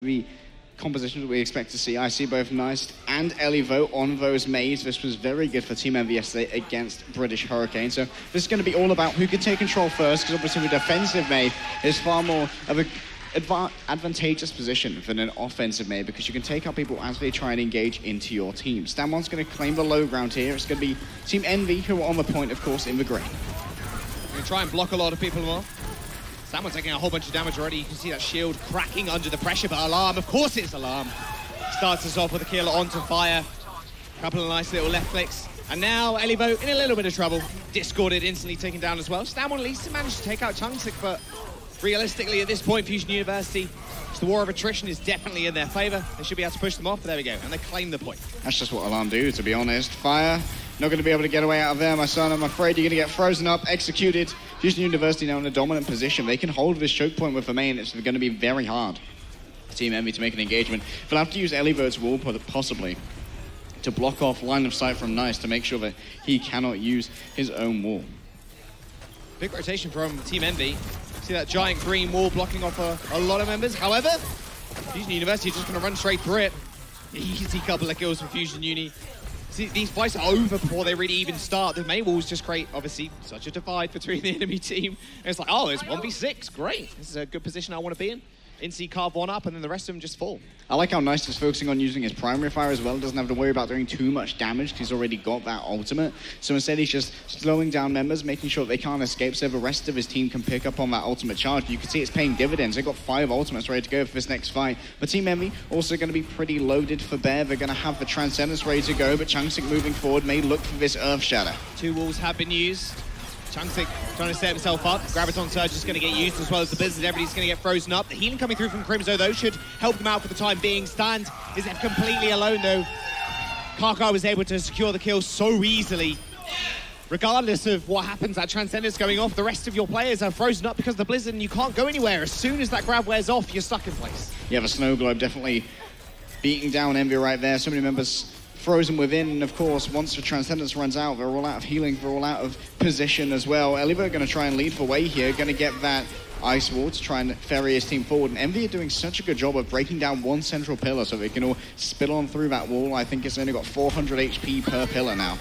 the compositions we expect to see. I see both Nice and Elivo on those maids. This was very good for Team Envy yesterday against British Hurricane. So this is going to be all about who can take control first, because obviously the defensive maid is far more of a advantageous position than an offensive maid, because you can take out people as they try and engage into your team. Stanmon's going to claim the low ground here. It's going to be Team Envy who are on the point, of course, in the green. Going to try and block a lot of people off. Stanmon's taking a whole bunch of damage already. You can see that shield cracking under the pressure, but Alarm, of course it's Alarm. Starts us off with a kill onto Fire. A couple of nice little left clicks. And now Elivo in a little bit of trouble. Discorded, instantly taken down as well. Stanmon at least managed to take out Chungsik, but realistically at this point, Fusion University, the war of attrition is definitely in their favor. They should be able to push them off, but there we go. And they claim the point. That's just what Alarm do, to be honest. Fire, not going to be able to get away out of there, my son. I'm afraid you're going to get frozen up, executed. Fusion University now in a dominant position. They can hold this choke point with the main. It's going to be very hard for Team Envy to make an engagement. They'll have to use Elivo's wall, possibly, to block off line of sight from Nice to make sure that he cannot use his own wall. Big rotation from Team Envy. See that giant green wall blocking off a lot of members. However, Fusion University is just going to run straight through it. Easy couple of kills for Fusion Uni. See, these fights are over before they really even start. The main walls just create, obviously, such a divide between the enemy team. And it's like, oh, it's 1v6. Great. This is a good position I want to be in. Incy carve one up, and then the rest of them just fall. I like how Nice is focusing on using his primary fire as well. Doesn't have to worry about doing too much damage. He's already got that ultimate. So instead, he's just slowing down members, making sure they can't escape, so the rest of his team can pick up on that ultimate charge. You can see it's paying dividends. They've got 5 ultimates ready to go for this next fight. But Team Envy also going to be pretty loaded for Bear. They're going to have the Transcendence ready to go, but Chungsik moving forward may look for this Earth Shatter. 2 walls have been used. Chungsik trying to set himself up. Graviton Surge is going to get used, as well as the Blizzard. Everybody's going to get frozen up. The healing coming through from Crimzo, though, should help them out for the time being. Stand is completely alone, though. Karkar was able to secure the kill so easily. Regardless of what happens, that Transcendence going off, the rest of your players are frozen up because of the Blizzard, and you can't go anywhere. As soon as that grab wears off, you're stuck in place. Yeah, the Snow Globe definitely beating down Envy right there. So many members frozen within, and of course, once the Transcendence runs out, they're all out of healing, they're all out of position as well. Elivo going to try and lead the way here, going to get that Ice Wall to try and ferry his team forward, and Envy are doing such a good job of breaking down one central pillar so they can all spill on through that wall. I think it's only got 400 HP per pillar now.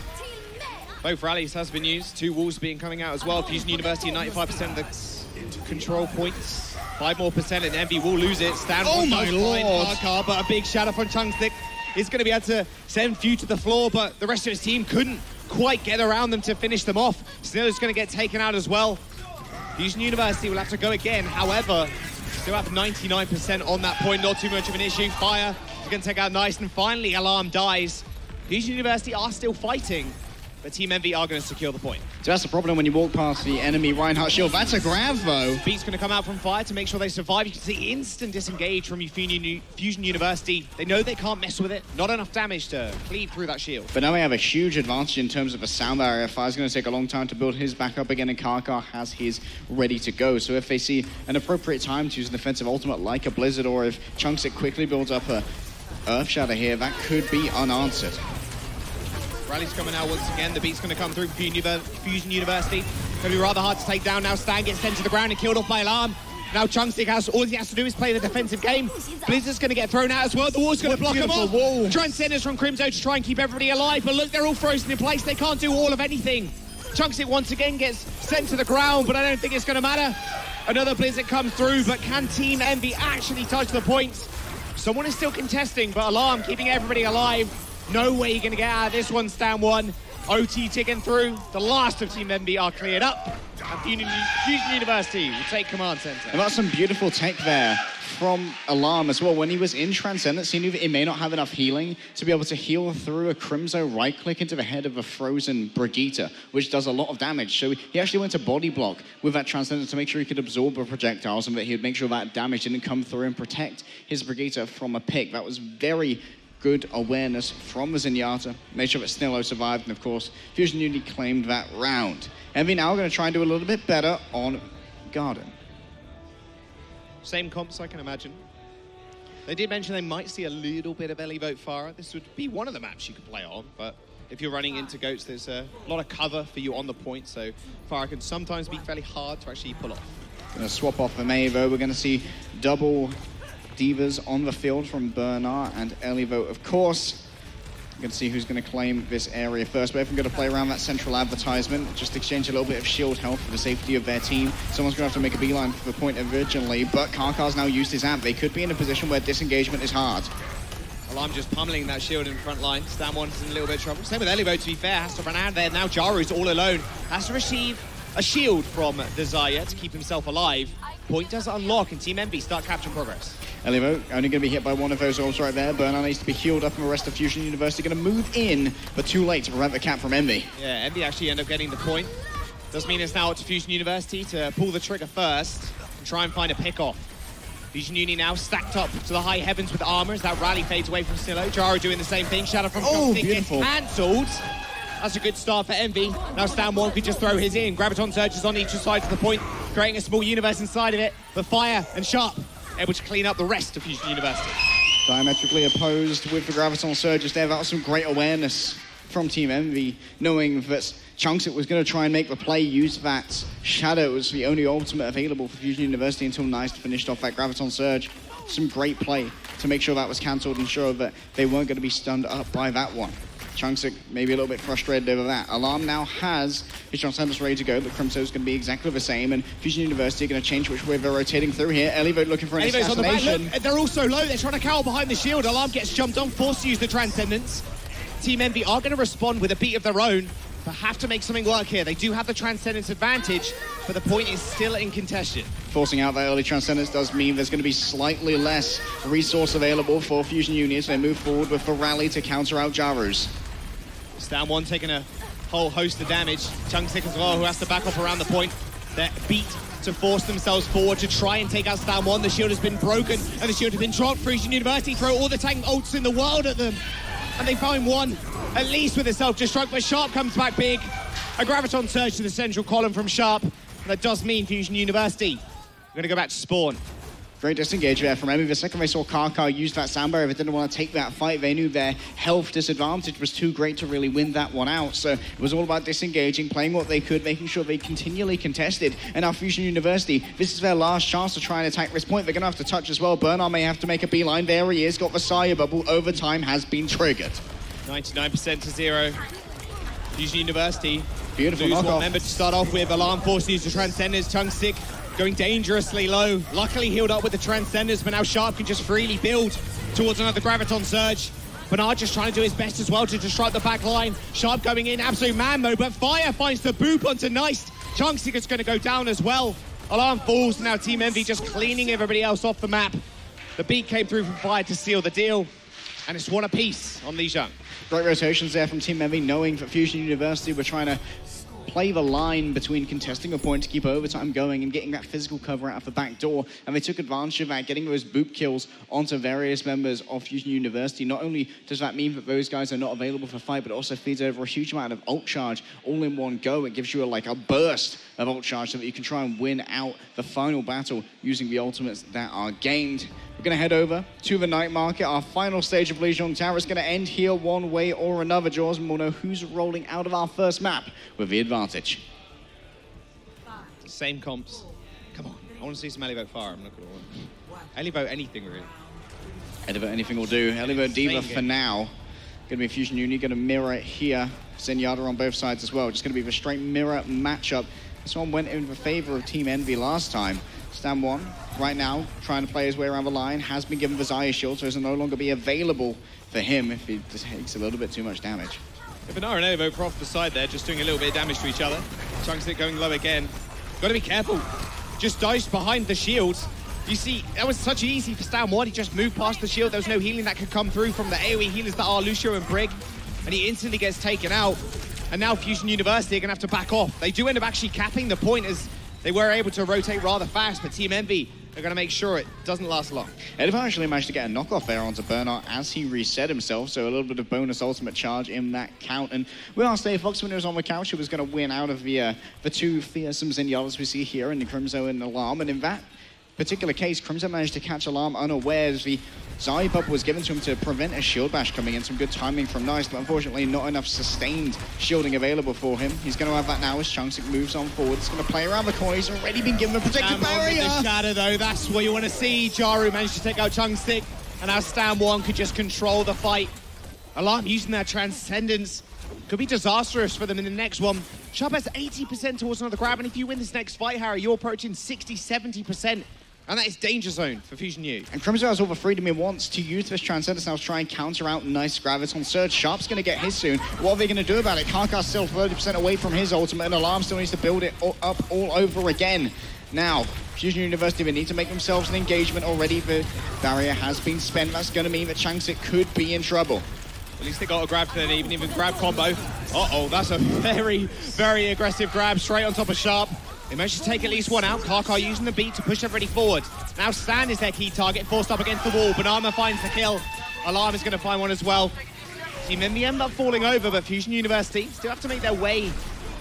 Both rallies has been used, 2 walls being coming out as well. Fusion University 95% of the control points, 5% more, and Envy will lose it. Stand oh my lord! Karkar, but a big shadow from Chungsik is going to be able to send Few to the floor, but the rest of his team couldn't quite get around them to finish them off. Still is going to get taken out as well. Fusion University will have to go again. However, still have 99% on that point, not too much of an issue. Fire is going to take out Nice, and finally Alarm dies. Fusion University are still fighting, but Team Envy are going to secure the point. So that's the problem when you walk past the enemy Reinhardt shield. That's a grab, though. Beat's going to come out from Fire to make sure they survive. You can see instant disengage from Fusion University. They know they can't mess with it. Not enough damage to cleave through that shield. But now they have a huge advantage in terms of a sound barrier. Fire's going to take a long time to build his back up again, and Karkar has his ready to go. So if they see an appropriate time to use an defensive ultimate like a Blizzard, or if Chungsik quickly builds up a Earth Shatter here, that could be unanswered. Rally's coming out once again. The Beat's going to come through Fusion University. Going to be rather hard to take down now. Stan gets sent to the ground and killed off by Alarm. Now Chungsik all he has to do is play the defensive game. Blizzard's going to get thrown out as well. The wall's going to block him off. Transcendence from Crimzo to try and keep everybody alive. But look, they're all frozen in place. They can't do all of anything. Chungsik once again gets sent to the ground, but I don't think it's going to matter. Another Blizzard comes through, but can Team Envy actually touch the points? Someone is still contesting, but Alarm keeping everybody alive. No way you're going to get out of this one, Stan 1. OT ticking through. The last of Team Envy are cleared up. And Fusion University will take command center. And that's some beautiful tech there from Alarm as well. When he was in Transcendence, he knew that he may not have enough healing to be able to heal through a Crimzo right-click into the head of a frozen Brigitte, which does a lot of damage. So he actually went to body block with that Transcendence to make sure he could absorb the projectiles, and that he would make sure that damage didn't come through and protect his Brigitte from a pick. That was very good awareness from the Zenyatta. Made sure that Snillo survived, and of course, Fusion Uni claimed that round. Envy now going to try and do a little bit better on Garden. Same comps, I can imagine. They did mention they might see a little bit of Elivo Farah. This would be one of the maps you could play on, but if you're running into Goats, there's a lot of cover for you on the point, so Farah can sometimes be fairly hard to actually pull off. Going to swap off the Mavo. We're going to see double divas on the field from Bernard and Elivo, of course. You can see who's going to claim this area first. Both of them going to play around that central advertisement, just exchange a little bit of shield health for the safety of their team. Someone's going to have to make a beeline for the point originally, but Karkar's now used his amp. They could be in a position where disengagement is hard. Alarm just pummeling that shield in front line. Stan1's in a little bit of trouble. Same with Elivo, to be fair. Has to run out there. Now Jaru's all alone. Has to receive a shield from Desire to keep himself alive. Point does unlock, and Team Envy start capturing progress. Elivo only going to be hit by one of those orbs right there. Bernard needs to be healed up, and the rest of Fusion University going to move in, but too late to prevent the cap from Envy. Yeah, Envy actually end up getting the point. Does mean it's now up to Fusion University to pull the trigger first and try and find a pick-off. Fusion Uni now stacked up to the high heavens with armor as that rally fades away from Snillo. Jaru doing the same thing. Shadow from Chongqing gets cancelled. That's a good start for Envy. Now Stan1 could just throw his in. Graviton surges on each side of the point, creating a small universe inside of it. But Fire and Sharp able to clean up the rest of Fusion University. Diametrically opposed with the Graviton surges there. That was some great awareness from Team Envy, knowing that Chunksic was going to try and make the play, use that Shadow as the only ultimate available for Fusion University until Nice finished off that Graviton surge. Some great play to make sure that was cancelled and sure that they weren't going to be stunned up by that one. Chunksic maybe a little bit frustrated over that. Alarm now has his Transcendence ready to go, but Crimso's going to be exactly the same, and Fusion University are going to change which way they're rotating through here. Elivo looking for an assassination. On the back. Look, they're all so low, they're trying to cower behind the shield. Alarm gets jumped on, forced to use the Transcendence. Team Envy are going to respond with a beat of their own, but have to make something work here. They do have the Transcendence advantage, but the point is still in contention. Forcing out that early Transcendence does mean there's going to be slightly less resource available for Fusion Uni as they move forward with the rally to counter out Jaru's. Stan1 taking a whole host of damage. Chunksic as well, who has to back off around the point. They're beat to force themselves forward to try and take out Stan1. The shield has been broken and the shield has been dropped. Fusion University throw all the tank ults in the world at them. And they find one, at least with a self-destruct, but Sharp comes back big. A Graviton surge to the central column from Sharp. And that does mean Fusion University are going to go back to spawn. Great disengage there from Emmy. The second they saw Karkar use that sound barrier, they didn't want to take that fight. They knew their health disadvantage was too great to really win that one out. So it was all about disengaging, playing what they could, making sure they continually contested. And now Fusion University, this is their last chance to try and attack this point. They're going to have to touch as well. Bernard may have to make a beeline. There he is, got the Saya bubble. Overtime has been triggered. 99% to 0. Fusion University. Beautiful lose knockoff. one member to start off with. Alarm Force needs to Transcenders. Chunksic going dangerously low. Luckily healed up with the Transcenders, but now Sharp can just freely build towards another Graviton surge. Bernard just trying to do his best as well to disrupt the back line. Sharp going in, absolute man mode, but Fire finds the boop onto Nice. Chunksic is going to go down as well. Alarm falls, now Team Envy just cleaning everybody else off the map. The beat came through from Fire to seal the deal, and it's one apiece on Li Zhang. Great rotations there from Team Envy, knowing that Fusion University were trying to play the line between contesting a point to keep overtime going and getting that physical cover out of the back door, and they took advantage of that, getting those boop kills onto various members of Fusion University. Not only does that mean that those guys are not available for fight, but it also feeds over a huge amount of ult charge all in one go. It gives you a burst of ult charge so that you can try and win out the final battle using the ultimates that are gained. We're going to head over to the night market. Our final stage of Li Zhang Tower is going to end here one way or another, Jaws, and we'll know who's rolling out of our first map with the advantage. Same comps. Come on. I want to see some Elivo Fire. I'm not going to want Elivo anything, really. Elivo anything will do. Elivo Diva for now. Going to be Fusion Uni, going to mirror it here. Zenyatta on both sides as well. Just going to be the straight mirror matchup. This one went in the favor of Team Envy last time. Stan1, right now, trying to play his way around the line, has been given the Zaya shield, so it will no longer be available for him if he takes a little bit too much damage. Bernard and Elivo off the side there, just doing a little bit of damage to each other. Chunksic going low again. Got to be careful. Just dodged behind the shields. You see, that was such easy for Stan1. He just moved past the shield. There was no healing that could come through from the AoE healers that are Lucio and Brig, and he instantly gets taken out. And now Fusion University are going to have to back off. They do end up actually capping the point as they were able to rotate rather fast, but Team Envy are going to make sure it doesn't last long. Edivar actually managed to get a knockoff there onto Bernard as he reset himself, so a little bit of bonus ultimate charge in that count. And we asked Dave Fox when he was on the couch who was going to win out of the two fearsome Zenyatas we see here in the Crimso and Alarm, and in that particular case, Crimson managed to catch Alarm unawares. The Zai bubble was given to him to prevent a shield bash coming in. Some good timing from Nice, but unfortunately not enough sustained shielding available for him. He's going to have that now as Chunksic moves on forward. He's going to play around the corner. He's already been given a protective barrier. The shadow, though, that's what you want to see. Jaru managed to take out Chunksic, and now Stan1 could just control the fight. Alarm using that Transcendence could be disastrous for them in the next one. Sharp has 80% towards another grab, and if you win this next fight, Harry, you're approaching 60-70%. And that is danger zone for Fusion U. And Crimson has all the freedom he wants to use this Transcendence now to try and counter out Nice Graviton Surge. Sharp's going to get his soon. What are they going to do about it? Karkar's still 30% away from his ultimate, and Alarm still needs to build it up all over again. Now, Fusion University, they need to make themselves an engagement already. The barrier has been spent. That's going to mean that Chunksic could be in trouble. At least they got a grab to an even grab combo. Uh-oh, that's a very, very aggressive grab straight on top of Sharp. They managed to take at least one out. Karkar using the beat to push everybody forward. Now Stan is their key target, forced up against the wall. Banana finds the kill. Alarm is going to find one as well. Team Envy end up falling over, but Fusion University still have to make their way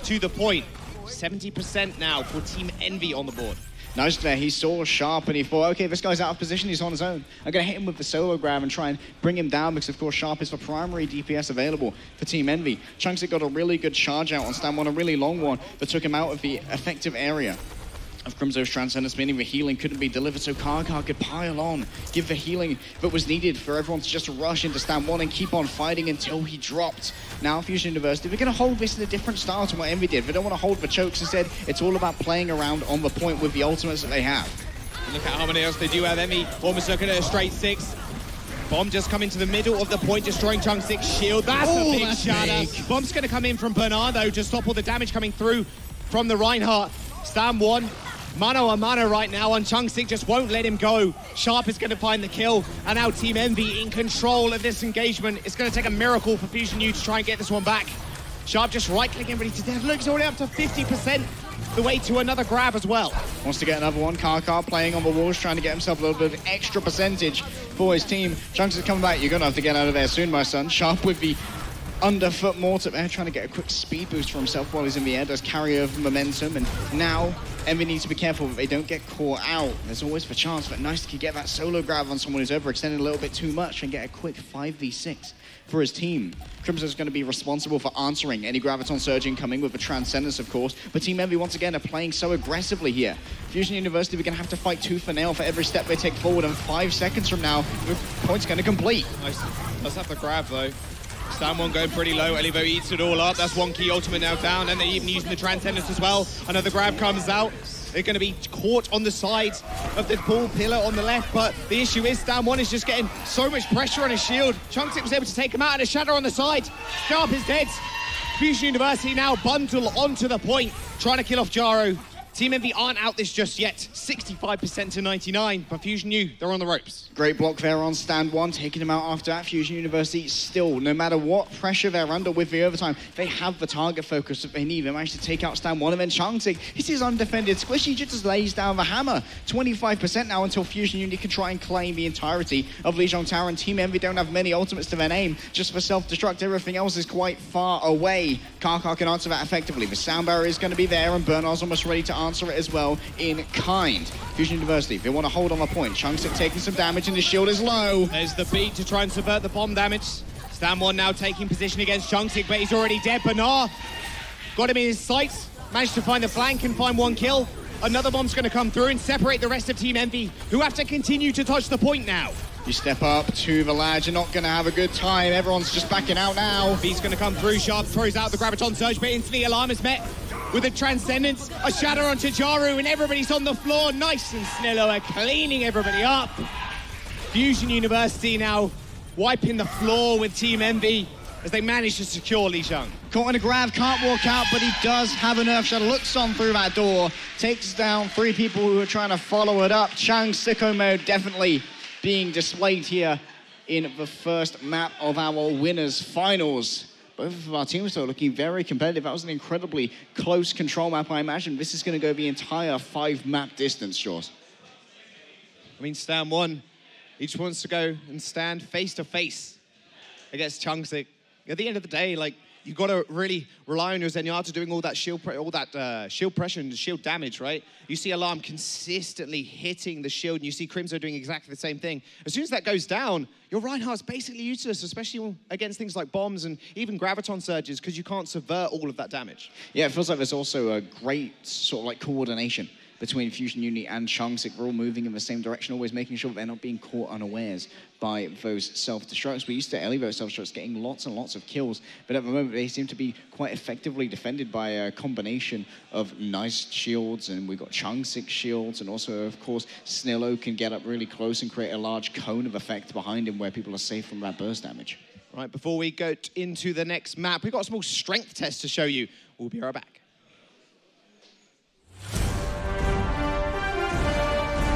to the point. 70% now for Team Envy on the board. Nice there, he saw Sharp and he thought, okay, this guy's out of position, he's on his own. I'm going to hit him with the solo grab and try and bring him down because, of course, Sharp is the primary DPS available for Team Envy. Chunksic got a really good charge out on Stan1, a really long one that took him out of the effective area of Crimso's Transcendence, meaning the healing couldn't be delivered, so Karkar could pile on, give the healing that was needed for everyone to just rush into Stan1 and keep on fighting until he dropped. Now Fusion University, they're going to hold this in a different style to what Envy did. They don't want to hold the chokes. Instead, it's all about playing around on the point with the ultimates that they have. And look at how many else they do have. Envy almost looking at a straight 6. Bomb just coming to the middle of the point, destroying Chunksic's shield. That's a big shatter. Bomb's going to come in from Bernardo to stop all the damage coming through from the Reinhardt. Stan1. Mano a mano right now on Chunksic, just won't let him go. Sharp is going to find the kill, and now Team Envy in control of this engagement. It's going to take a miracle for Fusion U to try and get this one back. Sharp just right-clicking, ready to death. Look, he's already up to 50% the way to another grab as well. Wants to get another one. Karkar playing on the walls, trying to get himself a little bit of extra percentage for his team. Chunksic coming back. You're going to have to get out of there soon, my son. Sharp with the underfoot mortar there, trying to get a quick speed boost for himself while he's in the air, does carry over momentum, and now Envy needs to be careful that they don't get caught out. There's always the chance that Nice could get that solo grab on someone who's overextended a little bit too much and get a quick 5v6 for his team. Crimson's going to be responsible for answering any Graviton Surge incoming with the Transcendence, of course, but Team Envy once again are playing so aggressively here. Fusion University, we're going to have to fight tooth and nail for every step they take forward, and 5 seconds from now, the point's going to complete. Nice. Let's have the grab, though. Stan1 going pretty low. Elivo eats it all up. That's one key ultimate now down, and they're even using the Transcendence as well. Another grab comes out. They're going to be caught on the sides of the ball pillar on the left, but the issue is Stan1 is just getting so much pressure on his shield. Chunksic was able to take him out, and a shadow on the side. Sharp is dead. Fusion University now bundle onto the point, trying to kill off Jaro. Team Envy aren't out this just yet. 65% to 99, but Fusion U, they're on the ropes. Great block there on Stand1, taking him out after that. Fusion University still, no matter what pressure they're under with the overtime, they have the target focus that they need. They managed to take out Stand1, and then Chunksic, it's his undefended Squishy, just lays down the hammer. 25% now until Fusion Unity can try and claim the entirety of Lijiang Tower, and Team Envy don't have many ultimates to their name, just for self-destruct. Everything else is quite far away. Karkar can answer that effectively. The sound barrier is going to be there, and Bernard's almost ready to answer it as well in kind. Fusion University, they want to hold on the point. Chunksic taking some damage, and his shield is low. There's the beat to try and subvert the bomb damage. Stan1 now taking position against Chunksic, but he's already dead. Bernard got him in his sights, managed to find the flank and find one kill. Another bomb's going to come through and separate the rest of Team Envy, who have to continue to touch the point now. You step up to the ladge, you're not going to have a good time. Everyone's just backing out now. Beat's going to come through. Sharp throws out the Graviton Surge, but instantly Alarm is met with a Transcendence, a shatter onto Jaru, and everybody's on the floor. Nice and Snillo are cleaning everybody up. Fusion University now wiping the floor with Team Envy as they manage to secure Lijiang. Caught in a grab, can't walk out, but he does have an Earth Shatter. Looks on through that door, takes down 3 people who are trying to follow it up. Chang sicko mode definitely being displayed here in the first map of our winners finals. Both of our teams are looking very competitive. That was an incredibly close control map. I imagine this is going to go the entire 5-map distance, Jaws. I mean, Stan1, each wants to go and stand face to face against Chunksic. At the end of the day, like, you've got to really rely on your Zenyatta doing all that shield pressure and shield damage, right? You see Alarm consistently hitting the shield, and you see Crimzo doing exactly the same thing. As soon as that goes down, your Reinhardt's basically useless, especially against things like bombs and even graviton surges, because you can't subvert all of that damage. Yeah, it feels like there's also a great sort of like coordination between Fusion Unity and Chang'Sik. We're all moving in the same direction, always making sure that they're not being caught unawares by those self-destructs. We used to Ellie those self-destructs getting lots and lots of kills, but at the moment they seem to be quite effectively defended by a combination of nice shields, and we've got Chang'Sik shields, and also, of course, Snillo can get up really close and create a large cone of effect behind him where people are safe from that burst damage. Right, before we go into the next map, we've got a small strength test to show you. We'll be right back.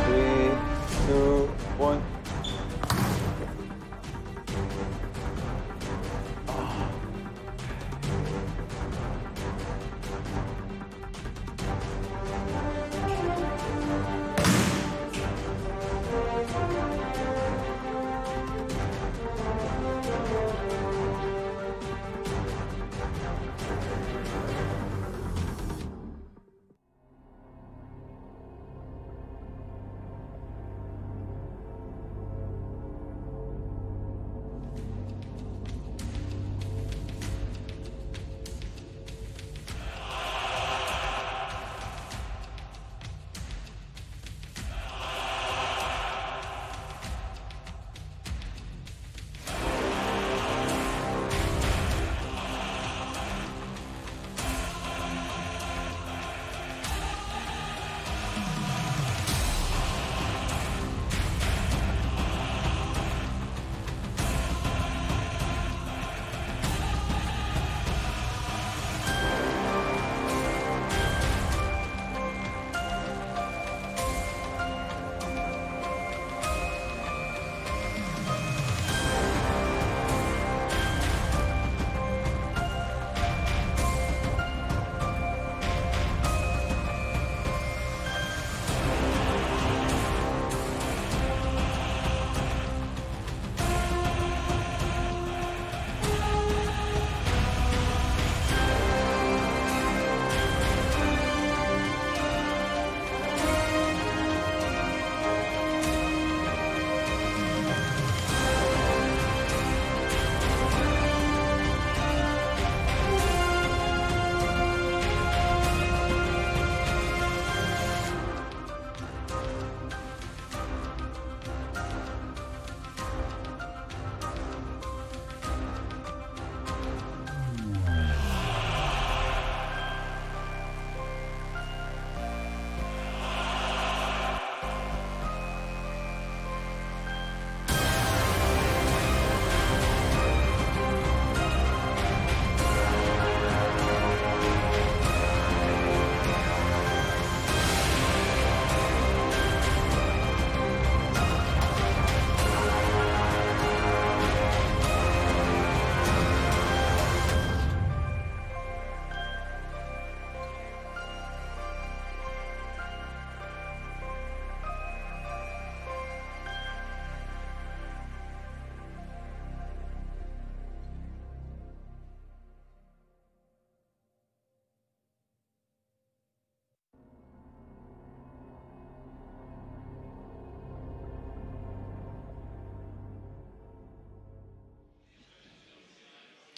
3, 2, 1.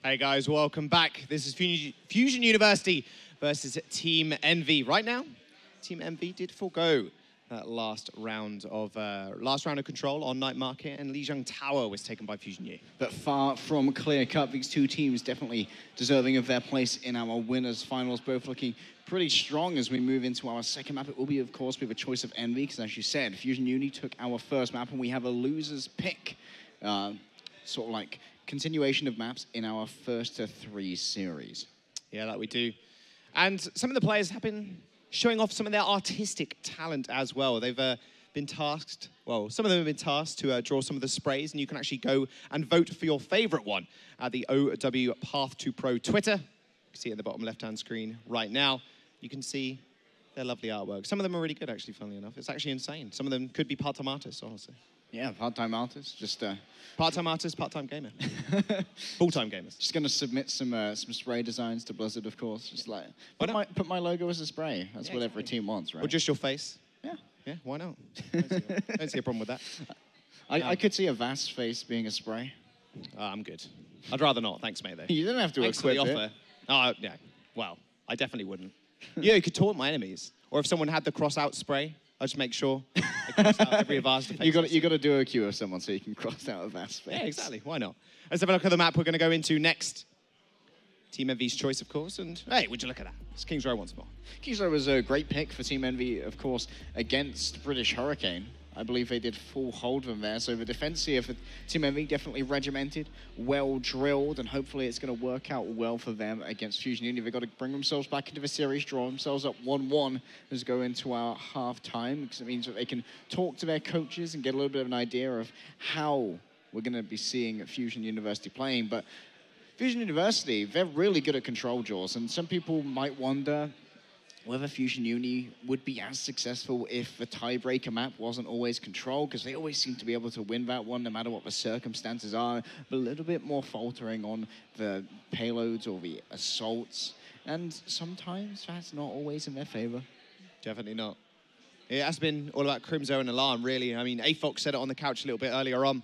Hey guys, welcome back. This is Fusion University versus Team Envy. Right now, Team Envy did forego that last round of control on Night Market, and Lijiang Tower was taken by Fusion U. But far from clear cut, these two teams definitely deserving of their place in our winners finals, both looking pretty strong as we move into our second map. It will be, of course, with a choice of Envy, because as you said, Fusion Uni took our first map, and we have a loser's pick, sort of like continuation of maps in our first to 3 series. Yeah, that we do. And some of the players have been showing off some of their artistic talent as well. They've been tasked, well, some of them have been tasked to draw some of the sprays, and you can actually go and vote for your favorite one at the OW Path to Pro Twitter. You can see it at the bottom left-hand screen right now. You can see their lovely artwork. Some of them are really good, actually, funnily enough. It's actually insane. Some of them could be Patamatis, honestly. Yeah, part-time artist, just... Part-time artist, part-time gamer. Full-time gamers. Just going to submit some spray designs to Blizzard, of course. Just like, put my logo as a spray. That's what every team wants, right? Or just your face. Yeah. Yeah, why not? Don't see a problem with that. I could see a Vast face being a spray. I'm good. I'd rather not. Thanks, mate, though. You don't have to equip it. Oh, yeah. Well, I definitely wouldn't. Yeah, you could taunt my enemies. Or if someone had the cross-out spray, I'd just make sure they cross out every Vast face. You got to do a queue of someone so you can cross out a Vast face. Yeah, exactly. Why not? Let's have a look at the map we're going to go into next. Team Envy's choice, of course, and hey, would you look at that? It's King's Row once more. King's Row was a great pick for Team Envy, of course, against British Hurricane. I believe they did full hold them there, so the defense here for Team Envy definitely regimented, well drilled, and hopefully it's going to work out well for them against Fusion Uni. They've got to bring themselves back into the series, draw themselves up 1-1 as go into our half-time, because it means that they can talk to their coaches and get a little bit of an idea of how we're going to be seeing Fusion University playing. But Fusion University, they're really good at control draws, and some people might wonder whether Fusion Uni would be as successful if the tiebreaker map wasn't always control, because they always seem to be able to win that one no matter what the circumstances are, but a little bit more faltering on the payloads or the assaults, and sometimes that's not always in their favor. Definitely not. It has been all about Crimzo and Alarm, really. I mean, AFOX said it on the couch a little bit earlier on,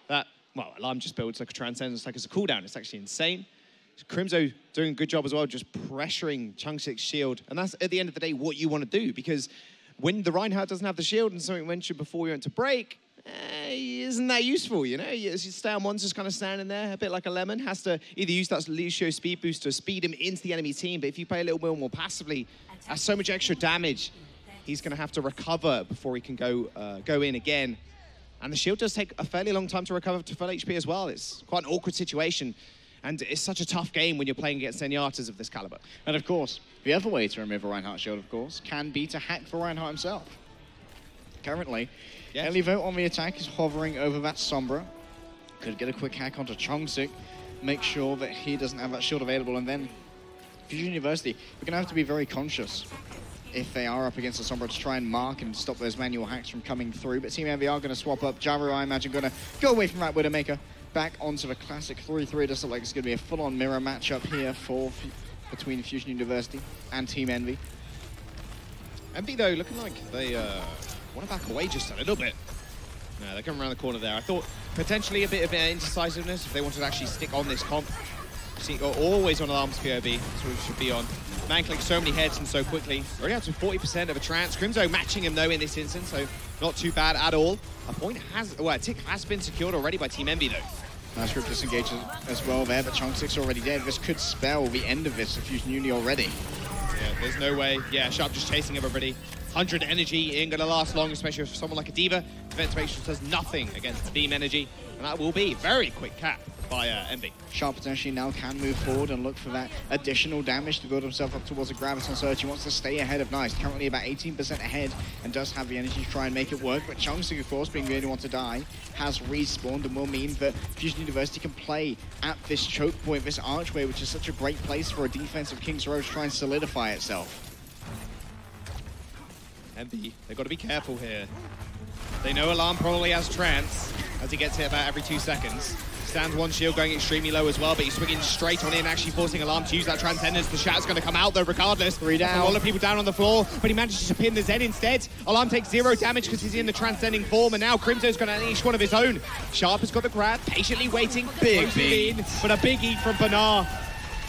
that, well, Alarm just builds like a Transcendence, like it's a cooldown. It's actually insane. Crimzo doing a good job as well, just pressuring Chungsik's shield. And that's, at the end of the day, what you want to do. Because when the Reinhardt doesn't have the shield, and something mentioned before you went to break, isn't that useful, you know? You stay on one's just kind of standing there, a bit like a lemon. Has to either use that Lucio speed boost to speed him into the enemy team. But if you play a little bit more passively, that's so much extra damage. He's going to have to recover before he can go in again. And the shield does take a fairly long time to recover to full HP as well. It's quite an awkward situation. And it's such a tough game when you're playing against Zenyatas of this caliber. And of course, the other way to remove a Reinhardt shield, of course, can be to hack for Reinhardt himself. Currently, yes. Elivote on the attack is hovering over that Sombra. Could get a quick hack onto Chungsik, make sure that he doesn't have that shield available, and then Fusion University, we're going to have to be very conscious if they are up against the Sombra to try and mark and stop those manual hacks from coming through. But Team Envy are going to swap up. Jaru, I imagine, going to go away from that Widowmaker. Back onto the classic 3-3. It does look like it's going to be a full-on mirror matchup here between Fusion University and Team Envy. Envy, though, looking like they want to back away just a little bit. No, they're coming around the corner there. I thought potentially a bit of indecisiveness if they wanted to actually stick on this comp. See, always on Alarm's POV. That's what we should be on. Man clicks so many heads and so quickly. Already up to 40% of a trance. Crimzo matching him, though, in this instance, so not too bad at all. A point has, well, a tick has been secured already by Team Envy, though. Nice group disengage as well there, but Chungsik's already dead. This could spell the end of this for Fusion Uni already. Yeah, there's no way. Yeah, Sharp just chasing everybody. 100 energy ain't gonna last long, especially for someone like a D.Va. Defense Matrix does nothing against the beam energy, and that will be very quick cap by Envy. Sharp potentially now can move forward and look for that additional damage to build himself up towards a Graviton Surge. He wants to stay ahead of Nice, currently about 18% ahead, and does have the energy to try and make it work. But Chungsik, of course, being the only one to die, has respawned and will mean that Fusion University can play at this choke point, this archway, which is such a great place for a defensive King's Row to try and solidify itself. Envy, they've got to be careful here. They know Alarm probably has trance, as he gets hit about every 2 seconds. Stands one shield going extremely low as well, but he's swinging straight on in, actually forcing Alarm to use that Transcendence. The Shatter's going to come out though regardless. 3 down. A lot of people down on the floor, but he manages to pin the Zen instead. Alarm takes 0 damage because he's in the transcending form, and now Crimzo's going to unleash one of his own. Sharp has got the grab, patiently waiting. Big in, but a big eat from Banar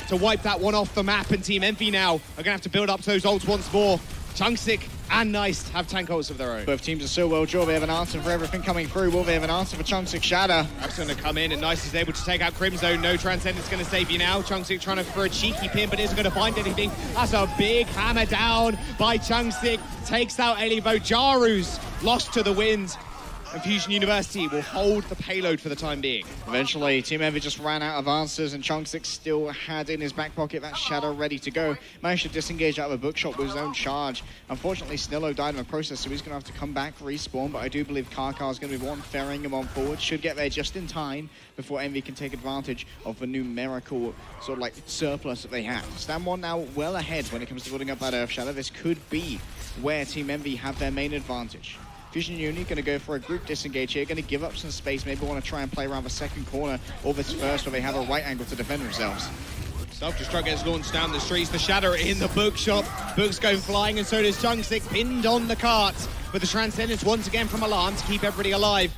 to wipe that one off the map, and Team Envy now are going to have to build up to those ults once more. Chungsik and Nice have tank ults of their own. Both teams are so well drawn. They have an answer for everything coming through. Will they have an answer for Chungsik Shatter? That's going to come in, and Nice is able to take out Crimzo. No Transcendence going to save you now. Chungsik trying to throw a cheeky pin, but isn't going to find anything. That's a big hammer down by Chungsik. Takes out Elivo. Jaru's lost to the wind. And Fusion University will hold the payload for the time being. Eventually, Team Envy just ran out of answers, and Chungsik still had in his back pocket that Shadow ready to go. Managed to disengage out of a bookshop with his own charge. Unfortunately, Snillo died in the process, so he's going to have to come back, respawn, but I do believe Karkar is going to be one ferrying him on forward. Should get there just in time before Envy can take advantage of the numerical sort of like surplus that they have. Stand one now well ahead when it comes to building up that Earth Shadow. This could be where Team Envy have their main advantage. Fusion Uni going to go for a group disengage here, going to give up some space, maybe want to try and play around the second corner or this first where they have a right angle to defend themselves. Self-destruct gets launched down the streets, the Shadow in the bookshop. Books go flying and so does Chungsik, pinned on the cart. But the Transcendence once again from Alarm to keep everybody alive.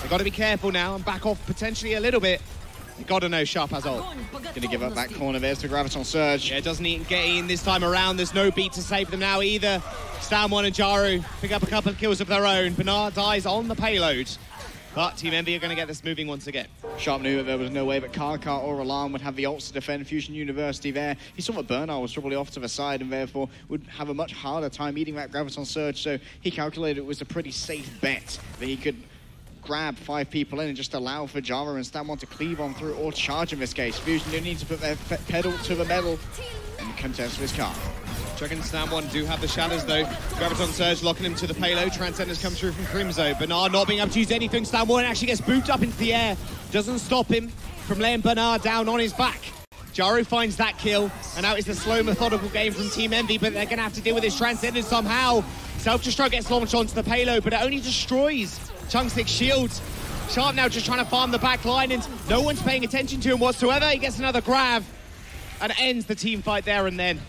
They've got to be careful now and back off potentially a little bit. You've got to know Sharp has ult. Going to give up that corner. There's the Graviton Surge. Yeah, it doesn't even get in this time around. There's no beat to save them now either. Stan1 and Jaru pick up a couple of kills of their own. Bernard dies on the payload. But Team Envy are going to get this moving once again. Sharp knew that there was no way that Karkar or Alarm would have the ults to defend Fusion University there. He saw that Bernard was probably off to the side and therefore would have a much harder time eating that Graviton Surge, so he calculated it was a pretty safe bet that he could grab 5 people in and just allow for Jara and Stan1 to cleave on through or charge in this case. Fusion do need to put their pedal to the metal and contest this car. Dragon Stan1 do have the shadows though. Graviton Surge locking him to the payload. Transcendence comes through from Crimzo. Bernard not being able to use anything. Stan1 actually gets booped up into the air. Doesn't stop him from laying Bernard down on his back. Jaru finds that kill, and now it's a slow, methodical game from Team Envy, but they're going to have to deal with this Transcendence somehow. Self-destruct gets launched onto the payload, but it only destroys Chungsik's shields. Sharp now just trying to farm the back line, and no one's paying attention to him whatsoever. He gets another grab and ends the team fight there and then.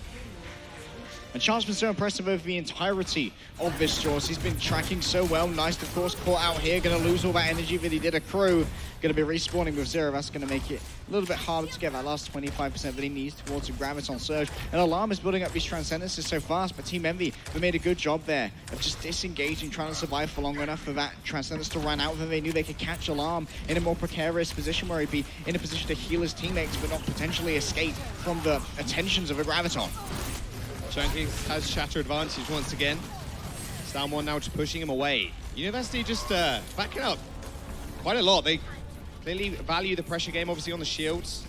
And Sharp's been so impressive over the entirety of this Jaws. He's been tracking so well. Nice, of course, caught out here. Going to lose all that energy that he did accrue. Going to be respawning with Zero. That's going to make it a little bit harder to get that last 25% that he needs towards a Graviton Surge. And Alarm is building up these Transcendences so fast, but Team Envy, they made a good job there of just disengaging, trying to survive for long enough for that Transcendence to run out. Then they knew they could catch Alarm in a more precarious position where he'd be in a position to heal his teammates, but not potentially escape from the attentions of a Graviton. Chunky has Shatter advantage once again. Stan1 now just pushing him away. University just backing up quite a lot. They clearly value the pressure game, obviously, on the shields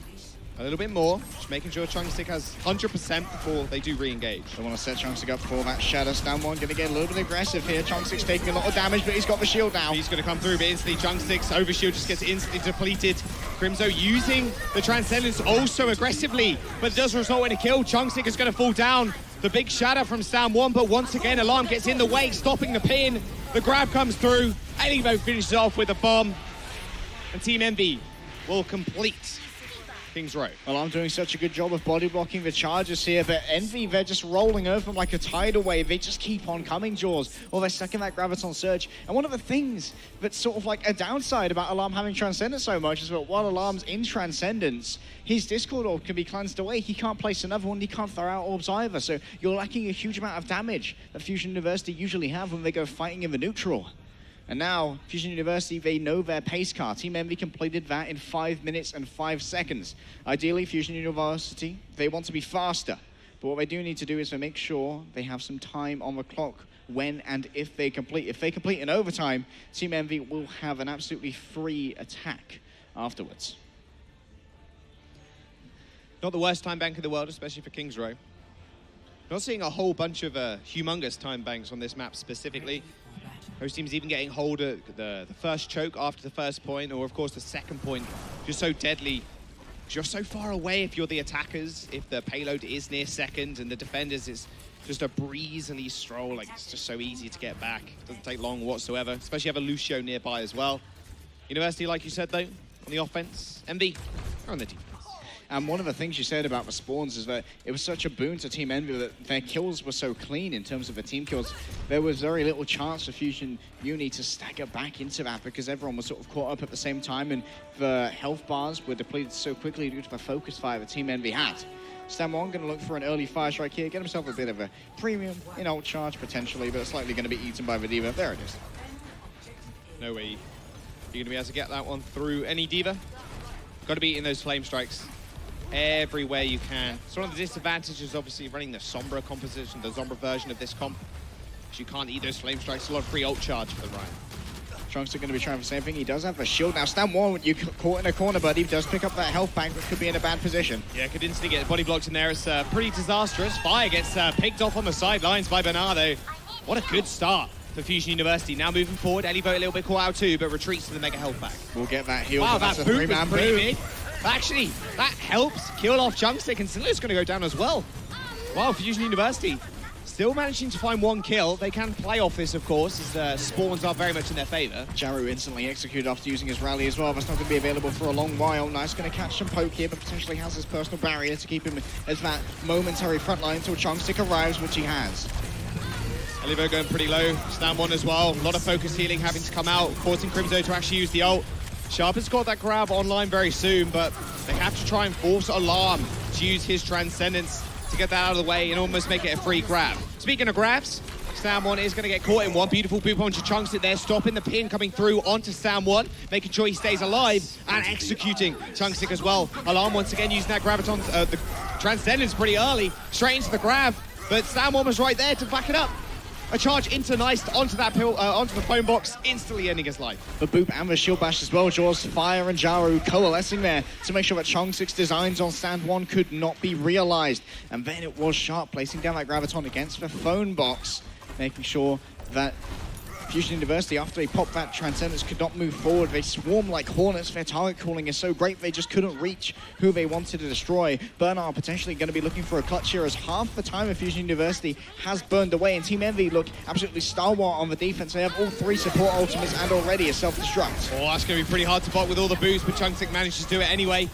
a little bit more. Just making sure Chungsik has 100% before they do re-engage. They want to set Chungsik up for that Shadow. Stan1 going to get a little bit aggressive here. Chungsik's taking a lot of damage, but he's got the shield now. He's going to come through, but instantly Chungsik's overshield just gets instantly depleted. Crimzo using the Transcendence also aggressively, but it does result in a kill. Chungsik is going to fall down. The big shadow from Stan1, but once again, Alarm gets in the way, stopping the pin. The grab comes through. Evo finishes off with a bomb. And Team Envy will complete King's Row. Alarm doing such a good job of body blocking the charges here, but Envy, they're just rolling over them like a tidal wave. They just keep on coming, Jaws. Or they're stuck in that Graviton Surge. And one of the things that's sort of like a downside about Alarm having Transcendence so much is that while Alarm's in Transcendence, his Discord orb can be cleansed away. He can't place another one, he can't throw out orbs either. So you're lacking a huge amount of damage that Fusion University usually have when they go fighting in the neutral. And now, Fusion University, they know their pace car. Team Envy completed that in 5 minutes and 5 seconds. Ideally, Fusion University, they want to be faster. But what they do need to do is to make sure they have some time on the clock when and if they complete. If they complete in overtime, Team Envy will have an absolutely free attack afterwards. Not the worst time bank in the world, especially for King's Row. Not seeing a whole bunch of humongous time banks on this map specifically. Host teams even getting hold of the first choke after the first point, or of course the second point. Just so deadly. You're so far away if you're the attackers, if the payload is near second, and the defenders is just a breezily stroll. Like, it's just so easy to get back. It doesn't take long whatsoever, especially have a Lucio nearby as well. University, like you said though, on the offense. Envy are on the defense. And one of the things you said about the spawns is that it was such a boon to Team Envy that their kills were so clean in terms of the team kills. There was very little chance for Fusion Uni to stagger back into that because everyone was sort of caught up at the same time, and the health bars were depleted so quickly due to the focus fire that Team Envy had. Stan1 going to look for an early fire strike here, get himself a bit of a premium in ult charge potentially, but it's likely going to be eaten by the D.Va. There it is. No way. You're going to be able to get that one through any D.Va. Got to be in those flame strikes everywhere you can. It's one of the disadvantages, obviously, running the Sombra composition, the Sombra version of this comp. You can't eat those flame strikes. A lot of free ult charge for the Ryan. Trunks are going to be trying the same thing. He does have a shield. Now, Stan1, you caught in a corner, but he does pick up that health bank, but could be in a bad position. Yeah, could instantly get body blocked in there. It's pretty disastrous. Fire gets picked off on the sidelines by Bernardo. What a good start for Fusion University. Now moving forward, Elivo a little bit caught out too, but retreats to the mega health back. We'll get that heal. Wow, that's that a boot was pretty big. boom. Actually, that helps kill off Chungsik, and Silu's going to go down as well. Wow, Fusion University Still managing to find one kill. They can play off this, of course, as spawns are very much in their favor. Jaru instantly executed after using his rally as well. That's not going to be available for a long while. Nice going to catch some poke here, but potentially has his personal barrier to keep him as that momentary front line until Chongstick arrives, which he has. Elivo going pretty low. Stam1 as well. A lot of focus healing having to come out, forcing Crimzo to actually use the ult. Sharp has got that grab online very soon, but they have to try and force Alarm to use his Transcendence to get that out of the way and almost make it a free grab. Speaking of grabs, Stam1 is going to get caught in one. Beautiful boop onto Chongstick there, stopping the pin coming through onto Stam1, making sure he stays alive and executing Chongstick as well. Alarm once again using that graviton, the Transcendence pretty early, straight into the grab, but Stam1 was right there to back it up. A charge into Nice onto that onto the phone box, instantly ending his life. The boop and the shield bash as well. Jaws, Fire and Jaru coalescing there to make sure that Chongstick's designs on stand 1 could not be realized. And then it was Sharp placing down that graviton against the phone box, making sure that Fusion University, after they popped that Transcendence, could not move forward. They swarm like hornets. Their target calling is so great they just couldn't reach who they wanted to destroy. Bernard potentially going to be looking for a clutch here, as half the time of Fusion University has burned away, and Team Envy look absolutely stalwart on the defense. They have all 3 support ultimates and already a self-destruct. Oh, that's going to be pretty hard to block with all the boosts, but Chongstick managed to do it anyway.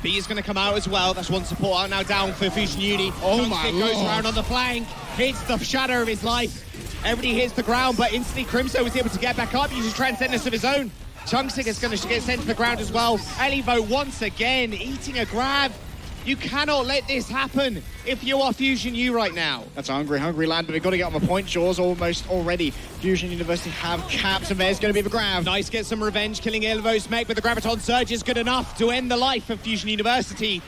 B is going to come out as well. That's one support out now down for Fusion Uni. Oh my Chongstick goes Lord. around on the flank, hits the shadow of his life. Everybody hits the ground, but instantly Crimzo was able to get back up, uses Transcendence of his own. Chongstick is going to get sent to the ground as well. Elivo once again eating a grab. You cannot let this happen if you are Fusion U right now. That's a hungry lad, but they've got to get on the point. Jaws almost already. Fusion University have caps, and there's going to be the grab. Nice, get some revenge, killing Elivo's mech, but the Graviton Surge is good enough to end the life of Fusion University.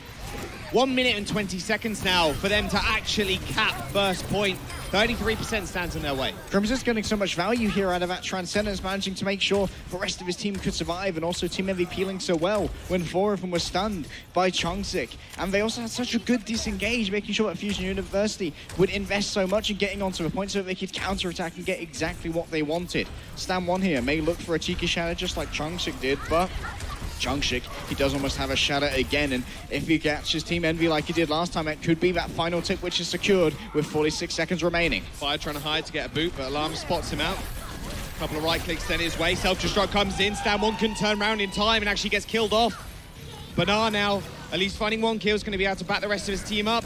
1 minute and 20 seconds now for them to actually cap first point. 33% stands in their way. Crimson's getting so much value here out of that Transcendence, managing to make sure the rest of his team could survive, and also Team Envy peeling so well when 4 of them were stunned by Chongstick. And they also had such a good disengage, making sure that Fusion University would invest so much in getting onto the point so that they could counterattack and get exactly what they wanted. Stam1 here may look for a cheeky shatter just like Chongstick did, but Chongstick, he does almost have a shatter again, and if he catches Team Envy like he did last time, it could be that final tip which is secured with 46 seconds remaining. Fire trying to hide to get a boot, but Alarm spots him out. A couple of right clicks sent his way. Self-destruct comes in. Stam1 can turn around in time and actually gets killed off. Bernard now, at least finding 1 kill, is going to be able to back the rest of his team up.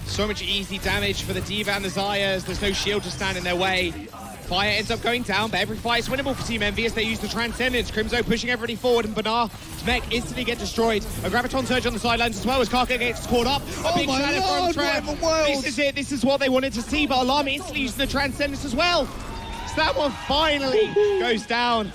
So much easy damage for the D.Va and the Xayahs. There's no shield to stand in their way. Fire ends up going down, but every fight is winnable for Team Envy as they use the Transcendence. Crimzo pushing everybody forward, and Bernard's mech instantly get destroyed. A Graviton Surge on the sidelines as well as Karka gets caught up. A big shadow from Trev. This is it. This is what they wanted to see, but Alarm instantly using the Transcendence as well. So that one finally goes down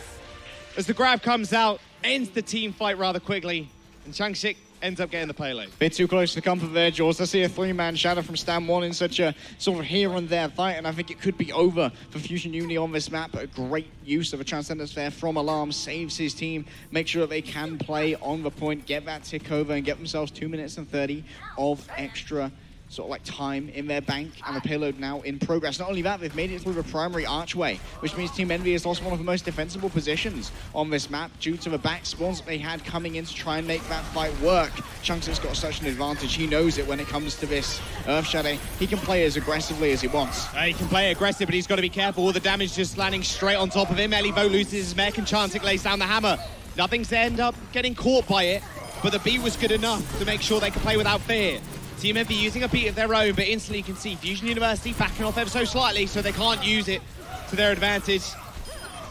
as the grab comes out, ends the team fight rather quickly, and Chongstick ends up getting the payload. Bit too close to the comfort there, Jaws. I see a 3-man shadow from Stam1 in such a sort of here and there fight, and I think it could be over for Fusion Uni on this map. A great use of a Transcendence there from Alarm saves his team, make sure that they can play on the point, get that tick over, and get themselves 2 minutes and 30 of extra sort of like time in their bank, and the payload now in progress. Not only that, they've made it through the primary archway, which means Team Envy has lost one of the most defensible positions on this map due to the back spawns that they had coming in to try and make that fight work. Chongstick's got such an advantage. He knows it when it comes to this Earth Shadow. He can play as aggressively as he wants. He can play aggressive, but he's got to be careful. All the damage just landing straight on top of him. Elivo loses his mech, and Chongstick lays down the hammer. Nothing's end up getting caught by it, but the beat was good enough to make sure they could play without fear. Team Envy using a beat of their own, but instantly you can see Fusion University backing off ever so slightly, so they can't use it to their advantage.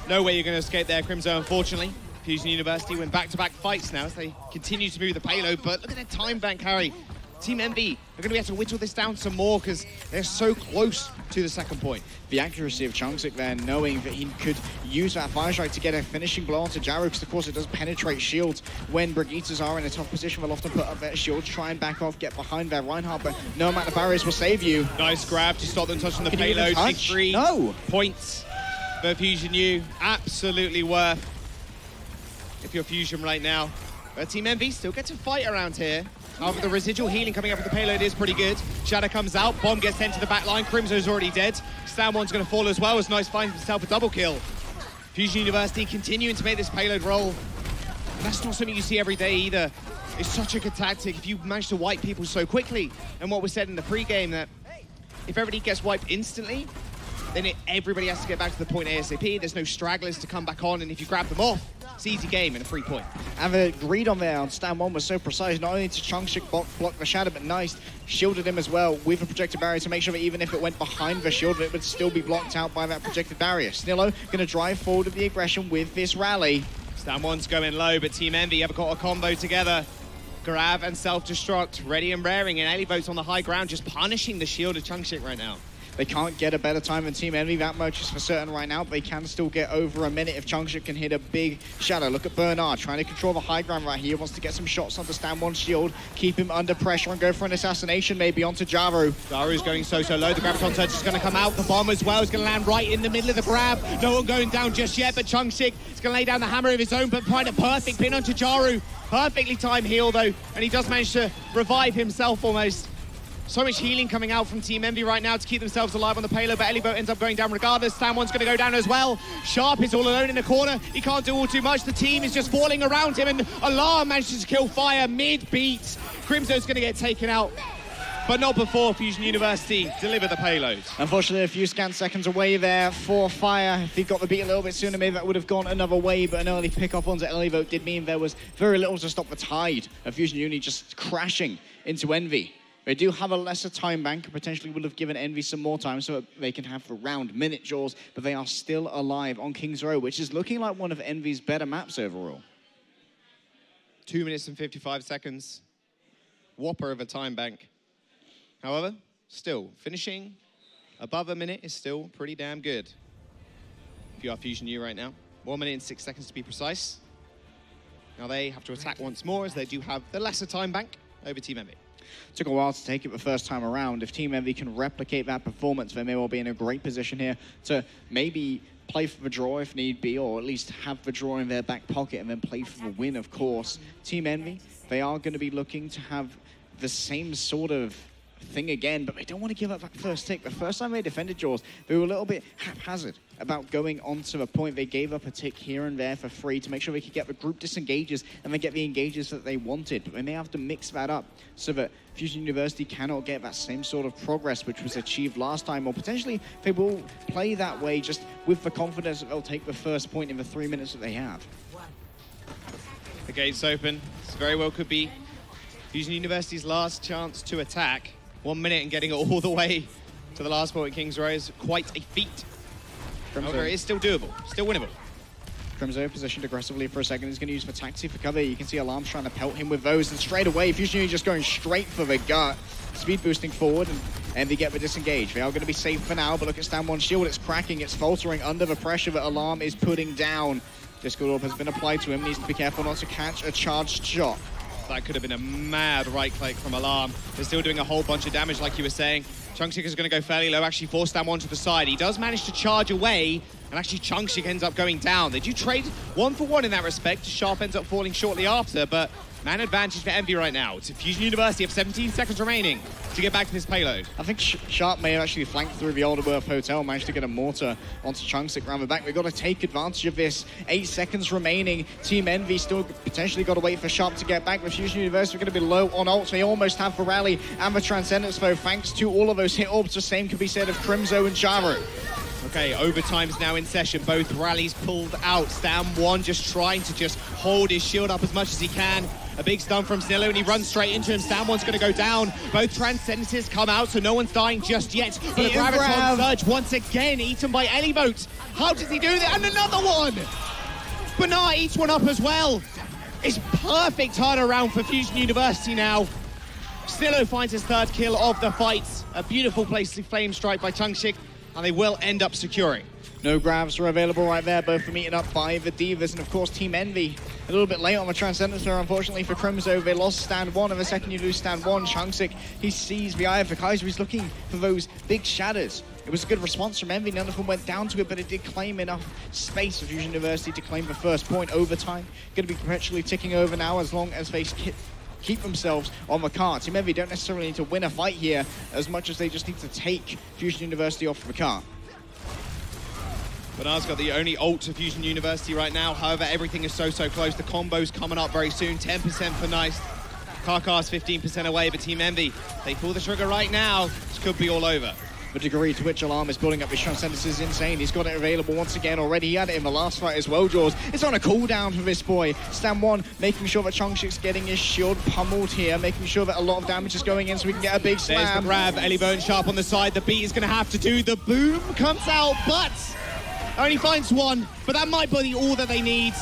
No way you're going to escape there, Crimzo, unfortunately. Fusion University win back-to-back fights now as they continue to move the payload, but look at their time bank, Harry. Team Envy are going to be able to whittle this down some more because they're so close to the second point. The accuracy of Chongstick there, knowing that he could use that Fire Strike to get a finishing blow onto Jaru, because of course it does penetrate shields. When Brigitas are in a tough position, they'll often put up their shields, try and back off, get behind their Reinhardt, but no amount of barriers will save you. Nice grab to stop them touching the Can payload. 3 points for Fusion U. Absolutely worth if you're Fusion right now. But Team Envy still get to fight around here. The residual healing coming up with the payload is pretty good. Shadow comes out, Bomb gets sent to the back line, Crimzo's already dead. Stam1's going to fall as well as Nice finds himself a double kill. Fusion University continuing to make this payload roll. And that's not something you see every day either. It's such a good tactic if you manage to wipe people so quickly. And what was said in the pre-game that if everybody gets wiped instantly, then everybody has to get back to the point ASAP. There's no stragglers to come back on, and if you grab them off, it's easy game and a free point. And the read on there on stand one was so precise. Not only did Chungshik block the shadow, but nice shielded him as well with a projected barrier to make sure that even if it went behind the shield, it would still be blocked out by that projected barrier. Snillo going to drive forward with the aggression with this rally. Stand one's going low, but Team Envy have got a combo together. Grab and self-destruct, ready and raring, and Elivo's on the high ground, just punishing the shield of Chungshik right now. They can't get a better time than Team Envy, that much is for certain right now, but they can still get over a minute if Chungshik can hit a big shadow. Look at Bernard trying to control the high ground right here, wants to get some shots onto stand one shield, keep him under pressure and go for an assassination maybe onto Jaru. Jaru's going so low, the Graviton Surge is going to come out, the bomb as well is going to land right in the middle of the grab. No one going down just yet, but Chungshik is going to lay down the hammer of his own, but find a perfect pin onto Jaru. Perfectly timed heal though, and he does manage to revive himself almost. So much healing coming out from Team Envy right now to keep themselves alive on the payload, but Elivo ends up going down regardless. Stand one's going to go down as well. Sharp is all alone in the corner. He can't do all too much. The team is just falling around him, and Alarm manages to kill Fire mid-beat. Crimso's going to get taken out, but not before Fusion University deliver the payload. Unfortunately, a few scant seconds away there for Fire. If he got the beat a little bit sooner, maybe that would have gone another way, but an early pick-up onto Elivo did mean there was very little to stop the tide of Fusion Uni just crashing into Envy. They do have a lesser time bank, potentially would have given Envy some more time so that they can have the round-minute draws, but they are still alive on King's Row, which is looking like one of Envy's better maps overall. 2 minutes and 55 seconds. Whopper of a time bank. However, still, finishing above a minute is still pretty damn good. If you are Fusion U right now, 1 minute and 6 seconds to be precise. Now they have to attack once more as they do have the lesser time bank over Team Envy. Took a while to take it the first time around. If Team Envy can replicate that performance, they may well be in a great position here to maybe play for the draw if need be, or at least have the draw in their back pocket and then play for the win, of course. Team Envy, they are going to be looking to have the same sort of thing again, but they don't want to give up that first tick. The first time they defended Jaws, they were a little bit haphazard about going onto the point. They gave up a tick here and there for free to make sure they could get the group disengages and then get the engages that they wanted. But they may have to mix that up so that Fusion University cannot get that same sort of progress which was achieved last time, or potentially they will play that way just with the confidence that they'll take the first point in the 3 minutes that they have. The gate's open. This very well could be Fusion University's last chance to attack. 1 minute and getting it all the way to the last point in King's Row is quite a feat. However, it is still doable, still winnable. Crimso positioned aggressively for a second. He's going to use the taxi for cover. You can see Alarms trying to pelt him with those, and straight away, Fusion Uni just going straight for the gut. Speed boosting forward, and they get the disengage. They are going to be safe for now, but look at stand one shield. It's cracking, it's faltering under the pressure that Alarm is putting down. Discord Orb has been applied to him. Needs to be careful not to catch a charged shot. That could have been a mad right-click from Alarm. They're still doing a whole bunch of damage, like you were saying. Chungshik is going to go fairly low, actually force down one to the side. He does manage to charge away, and actually Chungshik ends up going down. They do trade 1 for 1 in that respect. Sharp ends up falling shortly after, but man advantage for Envy right now. It's Fusion University have 17 seconds remaining to get back to this payload. I think Sharp may have actually flanked through the Alderworth Hotel, managed to get a mortar onto Chungsik round the back. We've got to take advantage of this. 8 seconds remaining. Team Envy still potentially got to wait for Sharp to get back. With Fusion University, we're going to be low on ult. They almost have the rally and the Transcendence, though, thanks to all of those hit orbs. The same can be said of Crimso and Jaru. Okay, overtime's now in session. Both rallies pulled out. Stam one just trying to just hold his shield up as much as he can. A big stun from Snillo, and he runs straight into him. Stam one's going to go down. Both Transcendences come out, so no one's dying just yet. But a Graviton Surge once again eaten by Elivote. How does he do that? And another one! Bernard eats one up as well. It's perfect turnaround for Fusion University now. Snillo finds his 3rd kill of the fight. A beautiful place to flame strike by Chungshik, and they will end up securing. No grabs are available right there, both from eaten up by the Divas, and of course Team Envy a little bit late on the Transcendence there, unfortunately for Crimso. They lost stand one, and the second you lose stand one, Chungsik, he sees the Eye of the Kaiser. He's looking for those big shadows. It was a good response from Envy, none of them went down to it, but it did claim enough space for Fusion University to claim the first point. Overtime going to be perpetually ticking over now as long as they keep themselves on the cart. Team Envy don't necessarily need to win a fight here as much as they just need to take Fusion University off the cart. Bernard's got the only ult to Fusion University right now. However, everything is so close. The combo's coming up very soon. 10% for Nice. Karkar's 15% away, but Team Envy, they pull the trigger right now. This could be all over. The degree to which Alarm is building up his Transcendence is insane. He's got it available once again already. He had it in the last fight as well, Jaws. It's on a cooldown for this boy. Stan 1 making sure that Chongshik's getting his shield pummeled here, making sure that a lot of damage is going in so we can get a big slam. There's the grab, Elivo and Sharp on the side. The beat is going to have to do. The boom comes out, but only finds one. But that might be all that they need.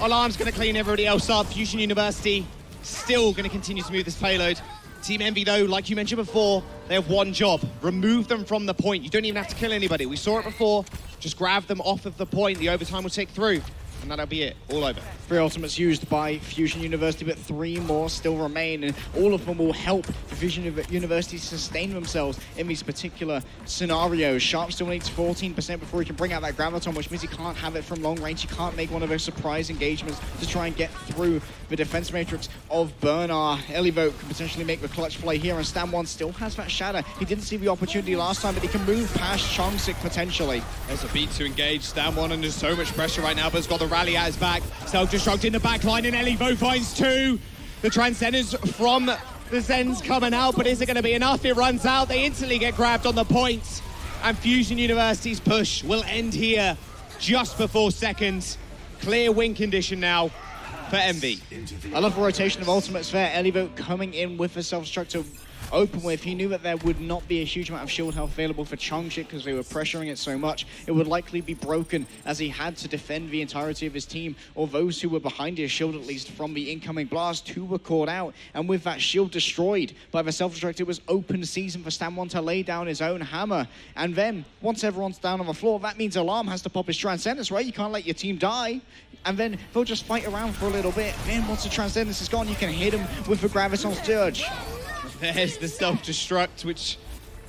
Alarm's going to clean everybody else up. Fusion University still going to continue to move this payload. Team Envy, though, like you mentioned before, they have one job. Remove them from the point. You don't even have to kill anybody. We saw it before. Just grab them off of the point. The overtime will take through. And that'll be it. All over. 3 ultimates used by Fusion University, but 3 more still remain, and all of them will help Fusion University sustain themselves in these particular scenarios. Sharp still needs 14% before he can bring out that Graviton, which means he can't have it from long range. He can't make one of those surprise engagements to try and get through the defense matrix of Bernard. Elivo can potentially make the clutch play here, and Stan 1 still has that shatter. He didn't see the opportunity last time, but he can move past Chongsik potentially. There's a beat to engage Stan 1 under so much pressure right now, but it's got the rally at his back. Self-destruct in the back line, and Elivo finds 2. The Transcenders from the Zens coming out, but is it going to be enough? It runs out. They instantly get grabbed on the points, and Fusion University's push will end here just before seconds. Clear win condition now for Envy. I love the rotation of ultimates there. Elivo coming in with the self-destruct to open with. He knew that there would not be a huge amount of shield health available for Chongshik because they were pressuring it so much. It would likely be broken as he had to defend the entirety of his team, or those who were behind his shield at least, from the incoming blast. 2 were caught out, and with that shield destroyed by the self-destruct, it was open season for Stan 1 to lay down his own hammer. And then, once everyone's down on the floor, that means Alarm has to pop his Transcendence, right? You can't let your team die. And then they'll just fight around for a little bit. Then once the Transcendence is gone, you can hit him with the Graviton Surge. There's the self-destruct, which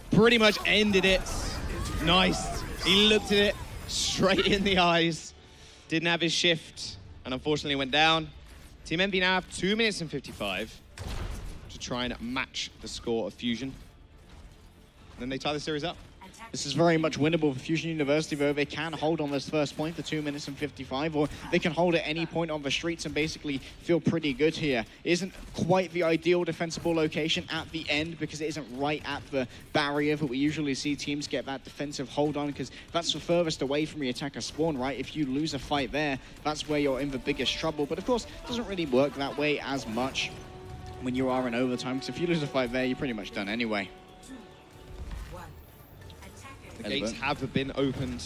pretty much ended it. Nice. He looked at it straight in the eyes. Didn't have his shift, and unfortunately went down. Team Envy now have 2 minutes and 55 to try and match the score of Fusion. And then they tie the series up. This is very much winnable for Fusion University, though. They can hold on this first point for 2 minutes and 55, or they can hold at any point on the streets and basically feel pretty good here. It isn't quite the ideal defensible location at the end because it isn't right at the barrier that we usually see teams get that defensive hold on, because that's the furthest away from the attacker spawn, right? If you lose a fight there, that's where you're in the biggest trouble. But of course, it doesn't really work that way as much when you are in overtime, because if you lose a fight there, you're pretty much done anyway. The gates have been opened.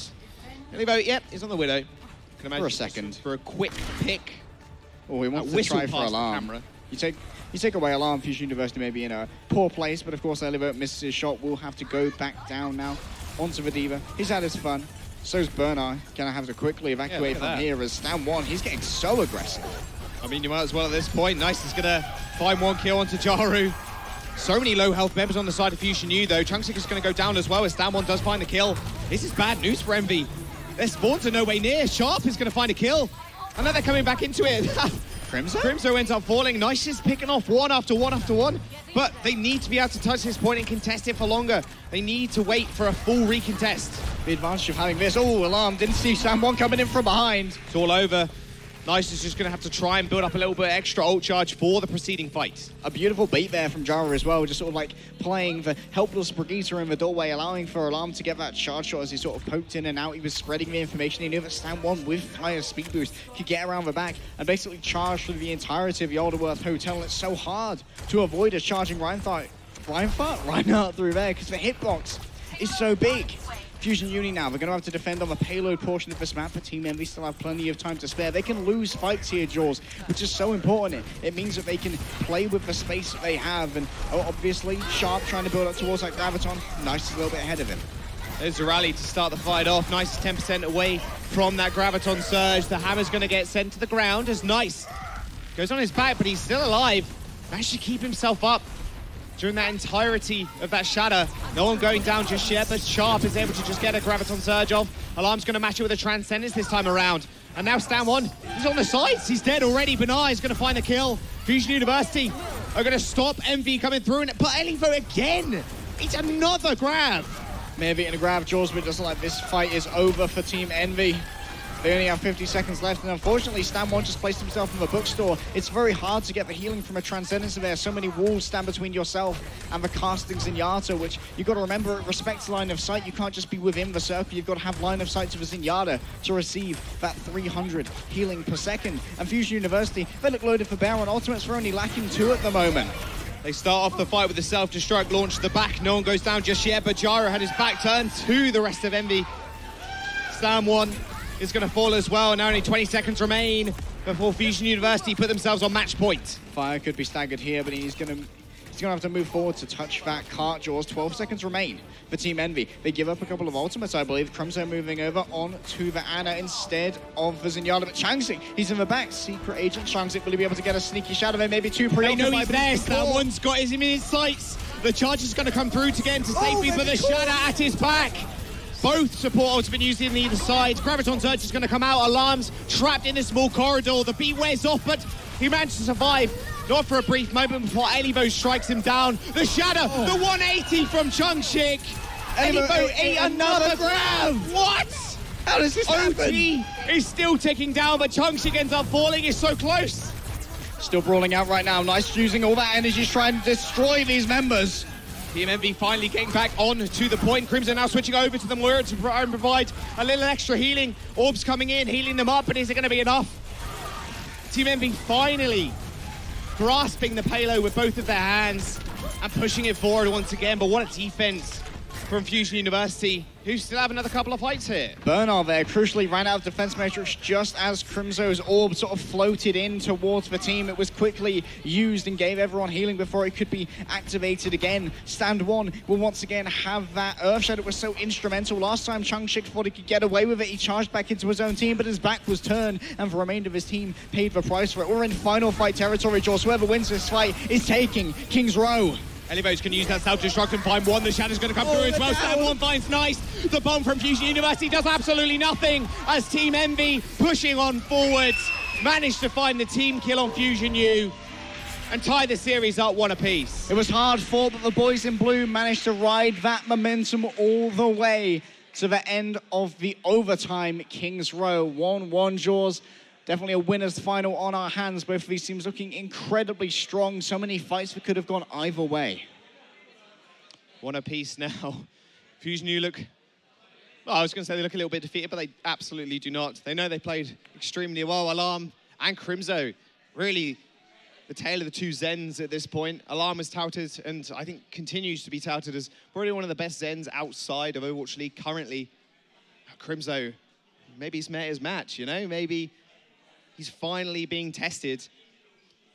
Elivo, yep, he's on the Widow. Can imagine for a second. For a quick pick. Oh, he wants to try for Alarm. You take away Alarm, Fusion University may be in a poor place, but of course Elivo misses his shot. Will have to go back down now onto the Diva. He's had his fun. So's Bernard. Gonna have to quickly evacuate from here as Stan 1. He's getting so aggressive. I mean, you might as well at this point. Nice, he's gonna find 1 kill onto Jaru. So many low health members on the side of Fusion U, though. Chungsik is going to go down as well as Stan 1 does find a kill. This is bad news for Envy. Their spawns are nowhere near. Sharp is going to find a kill. And now they're coming back into it. Crimzo ends up falling. Nice is picking off 1 after 1 after 1. But they need to be able to touch this point and contest it for longer. They need to wait for a full recontest. The advantage of having this. Oh, Alarm didn't see Stan 1 coming in from behind. It's all over. Nice is just going to have to try and build up a little bit extra ult charge for the preceding fight. A beautiful bait there from Jara as well, just sort of like playing the helpless Brigitte in the doorway, allowing for Alarm to get that charge shot as he sort of poked in and out. He was spreading the information. He knew that Stan 1 with fire speed boost could get around the back and basically charge through the entirety of the Alderworth Hotel. And it's so hard to avoid a charging Reinhardt through there because the hitbox is so big. Fusion Uni now, they're going to have to defend on the payload portion of this map, but Team Envy still have plenty of time to spare. They can lose fights here, Jaws, which is so important. It means that they can play with the space that they have, and obviously, Sharp trying to build up towards that Graviton. Nice is a little bit ahead of him. There's a rally to start the fight off. Nice is 10% away from that Graviton surge. The hammer's going to get sent to the ground as Nice goes on his back, but he's still alive. Managed to keep himself up during that entirety of that shatter. No one going down just yet, but Sharp is able to just get a Graviton surge off. Alarm's going to match it with a Transcendence this time around. And now Stan 1, he's on the sides. He's dead already. Benar is going to find the kill. Fusion University are going to stop Envy coming through. And but Elivo again. It's another grab. Maybe in a grab, Jaws, but it doesn't like this fight is over for Team Envy. They only have 50 seconds left, and unfortunately, Stan1 just placed himself in the bookstore. It's very hard to get the healing from a Transcendence there. So many walls stand between yourself and the casting Zenyatta, which you've got to remember, it respects line of sight. You can't just be within the circle. You've got to have line of sight to the Zenyatta to receive that 300 healing per second. And Fusion University, they look loaded for bear on ultimates. They're only lacking 2 at the moment. They start off the fight with the self-destruct launch to the back. No one goes down just yet, but Gyro had his back turned to the rest of Envy. Stan1 is going to fall as well. Now only 20 seconds remain before Fusion University put themselves on match point. Fire could be staggered here, but he's going to have to move forward to touch that cart. Jaws, 12 seconds remain for Team Envy. They give up a couple of ultimates, I believe. Crimson moving over on to the Ana instead of the Zenyatta. But Changsik, he's in the back. Secret agent Changsik, will he be able to get a sneaky shadow? Maybe 2 They know he's there. Someone's got him in his sights. The charge is going to come through to get him to safety, but the shadow at his back. Both support ultimate used in either side. Graviton's Urge is going to come out. Alarms trapped in a small corridor. The beat wears off, but he managed to survive. Not for a brief moment before Elibo strikes him down. The shadow, the 180 from Chungshik. Elibo ate another grab. What? How does this happen? OT is still ticking down, but Chungshik ends up falling. It's so close. Still brawling out right now. Nice using all that energy trying to destroy these members. Team Envy finally getting back on to the point. Crimson now switching over to the Moira to provide a little extra healing. Orbs coming in, healing them up, but is it going to be enough? Team Envy finally grasping the payload with both of their hands and pushing it forward once again. But what a defense from Fusion University, who still have another couple of fights here. Bernard there crucially ran out of defense matrix just as Crimso's orb sort of floated in towards the team. It was quickly used and gave everyone healing before it could be activated again. Stand1 will once again have that Earthshed. It was so instrumental. Last time Chungshik thought he could get away with it. He charged back into his own team, but his back was turned, and the remainder of his team paid the price for it. We're in final fight territory, Jaws. Whoever wins this fight is taking King's Row. Elibo's can use that self-destruct and find one. The shadow's going to come through as well. Stan1 finds nice. The bomb from Fusion University does absolutely nothing as Team Envy pushing on forwards. Managed to find the team kill on Fusion U and tie the series up 1 apiece. It was hard fought, but the boys in blue managed to ride that momentum all the way to the end of the overtime. King's Row 1-1, Jaws. Definitely a winner's final on our hands. Both of these teams looking incredibly strong. So many fights that could have gone either way. 1 apiece now. Fusion U look... Well, I was going to say they look a little bit defeated, but they absolutely do not. They know they played extremely well. Alarm and Crimzo, really the tale of the 2 Zens at this point. Alarm is touted, and I think continues to be touted as probably one of the best Zens outside of Overwatch League currently. Crimzo, maybe he's met his match, you know? Maybe he's finally being tested.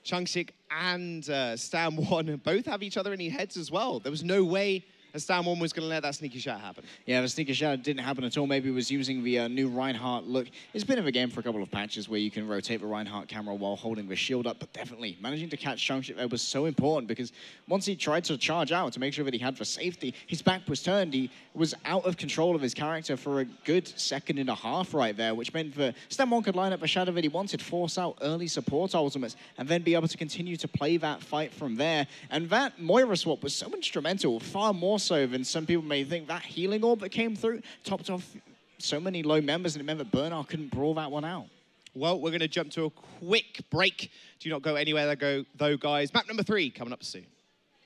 Chungshik and Stan1 both have each other in their heads as well. There was no way Stan1 was going to let that sneaky shot happen. Yeah, the sneaky shot didn't happen at all. Maybe he was using the new Reinhardt look. It's been of a game for a couple of patches where you can rotate the Reinhardt camera while holding the shield up, but definitely managing to catch Chungshik there was so important because once he tried to charge out to make sure that he had the safety, his back was turned. He was out of control of his character for a good second and a half right there, which meant that Stan1 could line up the shadow that he wanted, force out early support ultimates, and then be able to continue to play that fight from there. And that Moira swap was so instrumental, far more so than some people may think. That healing orb that came through topped off so many low members, and it meant that Bernard couldn't brawl that one out. Well, we're going to jump to a quick break. Do not go anywhere though, guys. Map number 3 coming up soon.